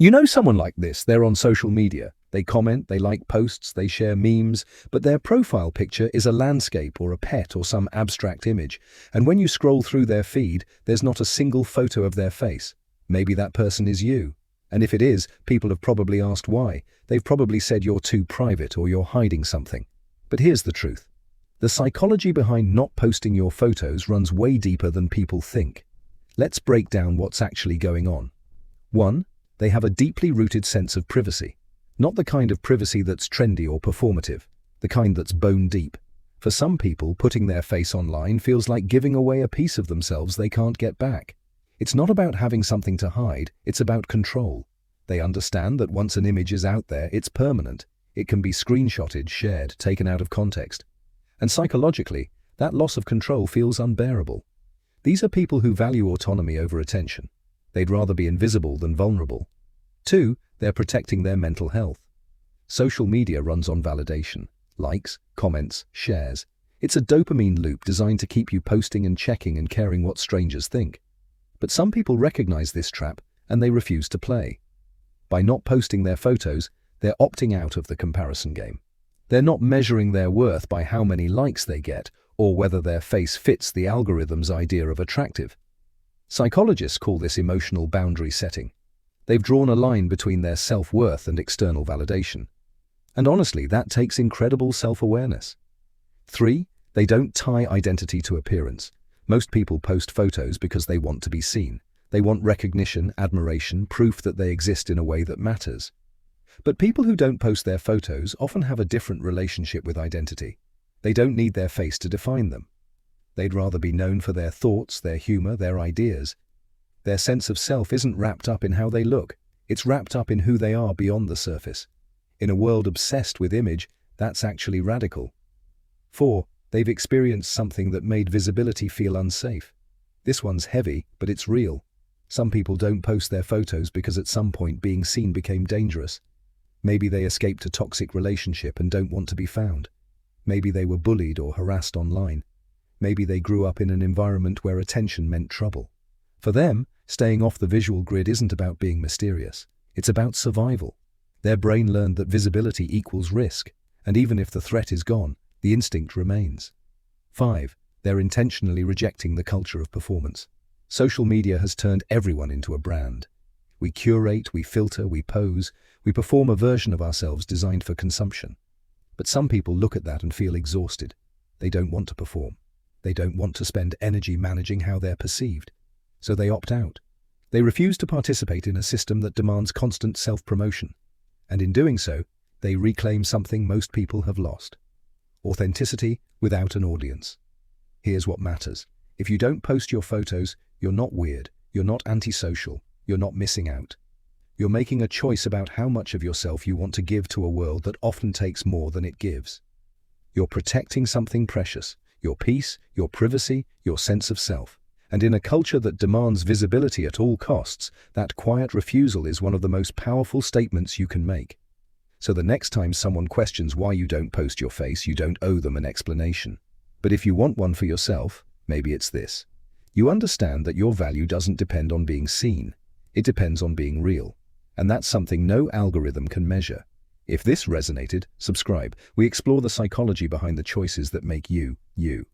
You know someone like this, they're on social media. They comment, they like posts, they share memes, but their profile picture is a landscape or a pet or some abstract image. And when you scroll through their feed, there's not a single photo of their face. Maybe that person is you. And if it is, people have probably asked why. They've probably said you're too private or you're hiding something. But here's the truth. The psychology behind not posting your photos runs way deeper than people think. Let's break down what's actually going on. 1. They have a deeply rooted sense of privacy. Not the kind of privacy that's trendy or performative, the kind that's bone deep. For some people, putting their face online feels like giving away a piece of themselves they can't get back. It's not about having something to hide, it's about control. They understand that once an image is out there, it's permanent. It can be screenshotted, shared, taken out of context. And psychologically, that loss of control feels unbearable. These are people who value autonomy over attention. They'd rather be invisible than vulnerable. 2. They're protecting their mental health. Social media runs on validation. Likes, comments, shares. It's a dopamine loop designed to keep you posting and checking and caring what strangers think. But some people recognize this trap and they refuse to play. By not posting their photos, they're opting out of the comparison game. They're not measuring their worth by how many likes they get or whether their face fits the algorithm's idea of attractive. Psychologists call this emotional boundary setting. They've drawn a line between their self-worth and external validation. And honestly, that takes incredible self-awareness. 3. They don't tie identity to appearance. Most people post photos because they want to be seen. They want recognition, admiration, proof that they exist in a way that matters. But people who don't post their photos often have a different relationship with identity. They don't need their face to define them. They'd rather be known for their thoughts, their humor, their ideas. Their sense of self isn't wrapped up in how they look. It's wrapped up in who they are beyond the surface. In a world obsessed with image, that's actually radical. 4. They've experienced something that made visibility feel unsafe. This one's heavy, but it's real. Some people don't post their photos because at some point being seen became dangerous. Maybe they escaped a toxic relationship and don't want to be found. Maybe they were bullied or harassed online. Maybe they grew up in an environment where attention meant trouble. For them, staying off the visual grid isn't about being mysterious. It's about survival. Their brain learned that visibility equals risk, and even if the threat is gone, the instinct remains. 5. They're intentionally rejecting the culture of performance. Social media has turned everyone into a brand. We curate, we filter, we pose, we perform a version of ourselves designed for consumption. But some people look at that and feel exhausted. They don't want to perform. They don't want to spend energy managing how they're perceived. So they opt out. They refuse to participate in a system that demands constant self-promotion. And in doing so, they reclaim something most people have lost. Authenticity without an audience. Here's what matters. If you don't post your photos, you're not weird, you're not antisocial, you're not missing out. You're making a choice about how much of yourself you want to give to a world that often takes more than it gives. You're protecting something precious, your peace, your privacy, your sense of self. And in a culture that demands visibility at all costs, that quiet refusal is one of the most powerful statements you can make. So the next time someone questions why you don't post your face, you don't owe them an explanation. But if you want one for yourself, maybe it's this. You understand that your value doesn't depend on being seen. It depends on being real. And that's something no algorithm can measure. If this resonated, subscribe. We explore the psychology behind the choices that make you, you.